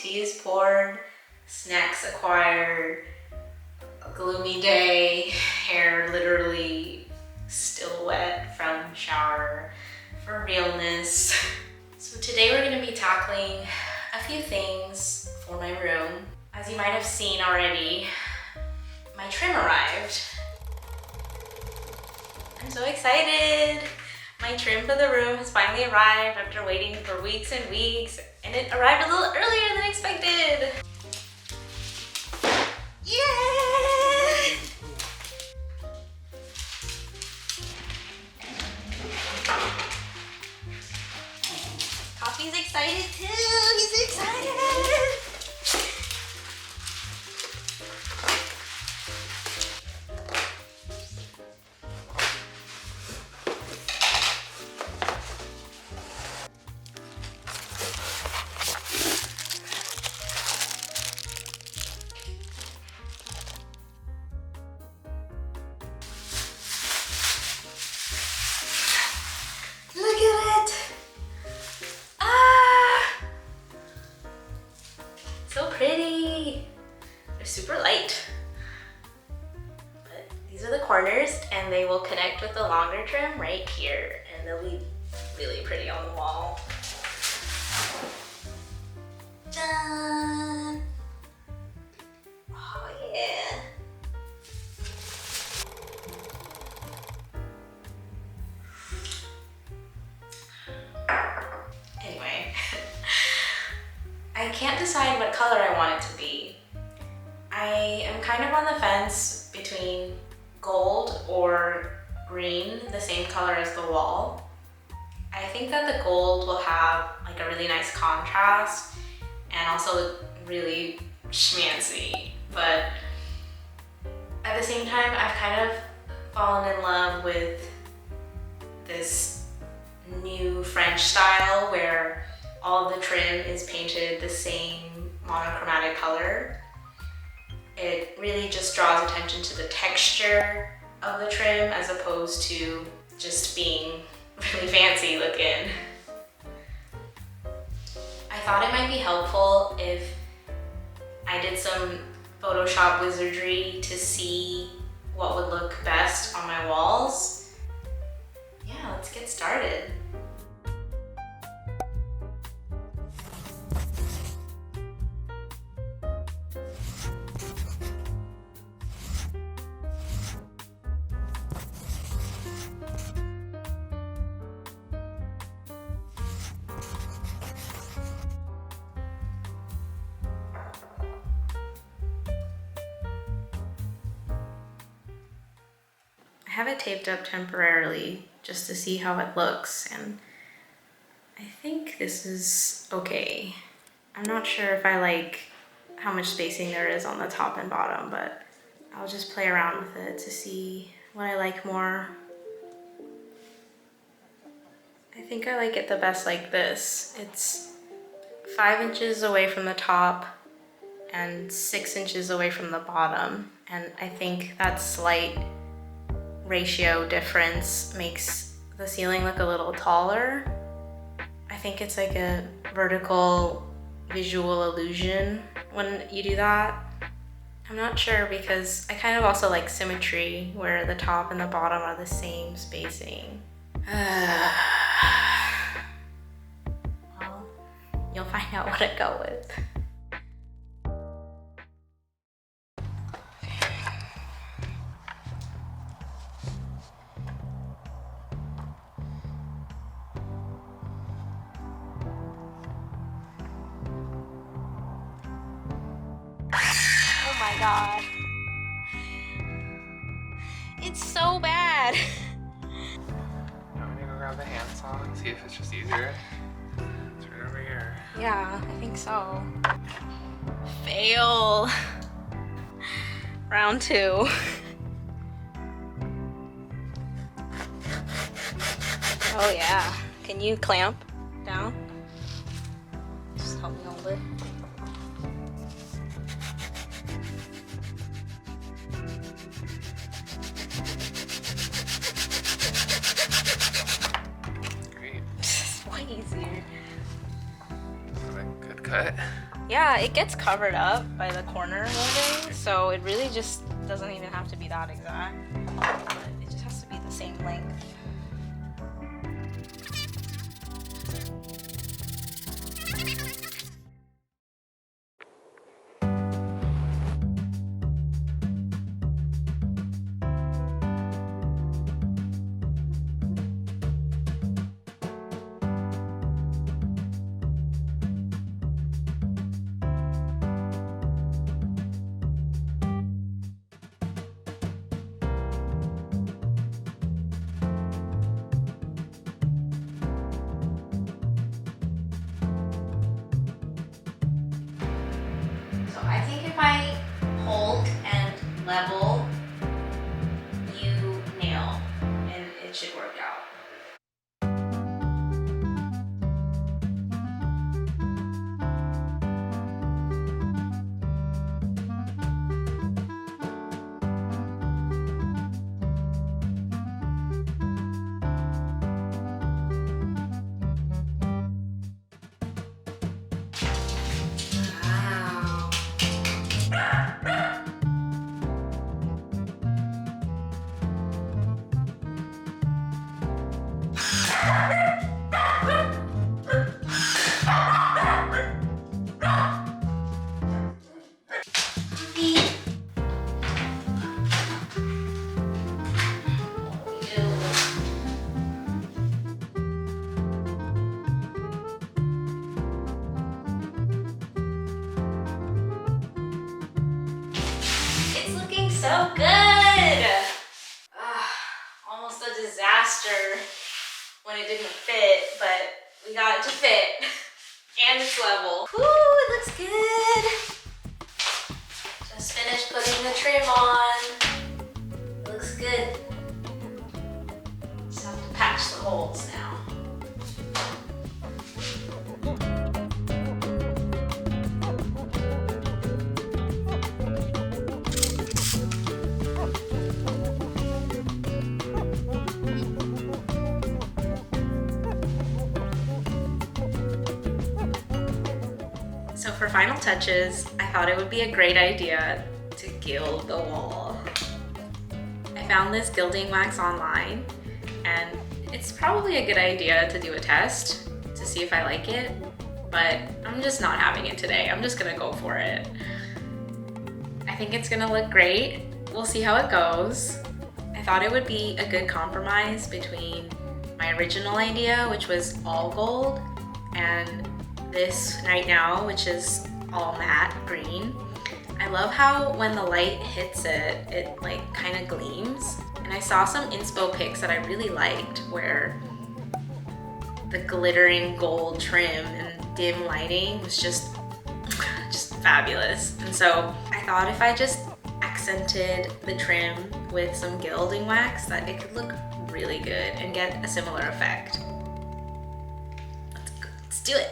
tea is poured, snacks acquired, a gloomy day, hair literally still wet from shower for realness. So today we're going to be tackling a few things for my room. As you might have seen already, my trim arrived. I'm so excited! My trim for the room has finally arrived after waiting for weeks and weeks, and it arrived a little earlier than expected. Yay! Coffee's excited too! He's excited! Look at it! Ah! So pretty! They're super light. But these are the corners, and they will connect with the longer trim right here, and they'll be really pretty on the wall. Done! Oh yeah! Anyway, I can't decide what color I want it to be. I am kind of on the fence between gold or green, the same color as the wall. I think that the gold will have like a really nice contrast and also look really schmancy, but at the same time, I've kind of fallen in love with this new French style where all of the trim is painted the same monochromatic color. It really just draws attention to the texture of the trim as opposed to just being really fancy looking. I thought it might be helpful if I did some Photoshop wizardry to see what would look best on my walls. Yeah, let's get started. I have it taped up temporarily just to see how it looks, and I think this is okay. I'm not sure if I like how much spacing there is on the top and bottom, but I'll just play around with it to see what I like more. I think I like it the best like this. It's 5 inches away from the top and 6 inches away from the bottom, and I think that slight ratio difference makes the ceiling look a little taller. I think it's like a vertical visual illusion when you do that. I'm not sure because I kind of also like symmetry where the top and the bottom are the same spacing. Well, you'll find out what I go with. Oh my god. It's so bad. I'm gonna go grab the handsaw and see if it's just easier. It's right over here. Yeah, I think so. Fail. Round 2. Oh yeah. Can you clamp down? Just help me hold it. Great. It's way easier. Is that a good cut? Yeah, it gets covered up by the corner molding, so it really just doesn't even have to be that exact. But it just has to be the same length. So I think if I hold and level, you nail, and it should work out. Wow. It's looking so good! Almost a disaster when it didn't fit, but we got it to fit. And it's level. Woo, it looks good! Just finished putting the trim on. It looks good. Just have to patch the holes now. So for final touches, I thought it would be a great idea to gild the wall. I found this gilding wax online, and it's probably a good idea to do a test to see if I like it, but I'm just not having it today. I'm just gonna go for it. I think it's gonna look great. We'll see how it goes. I thought it would be a good compromise between my original idea, which was all gold, and this right now, which is all matte green. I love how when the light hits it, it like kind of gleams. And I saw some inspo pics that I really liked where the glittering gold trim and dim lighting was just fabulous. And so I thought if I just accented the trim with some gilding wax, that it could look really good and get a similar effect. Let's do it.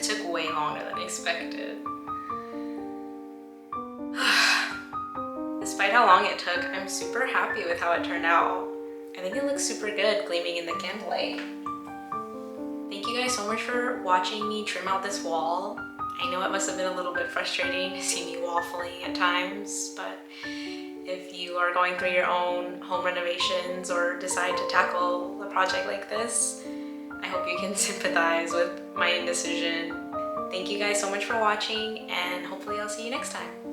Took way longer than expected. Despite how long it took, I'm super happy with how it turned out. And think it looks super good gleaming in the candlelight. Thank you guys so much for watching me trim out this wall. I know it must have been a little bit frustrating to see me waffling at times, but if you are going through your own home renovations or decide to tackle a project like this, I hope you can sympathize with my indecision. Thank you guys so much for watching, and hopefully I'll see you next time.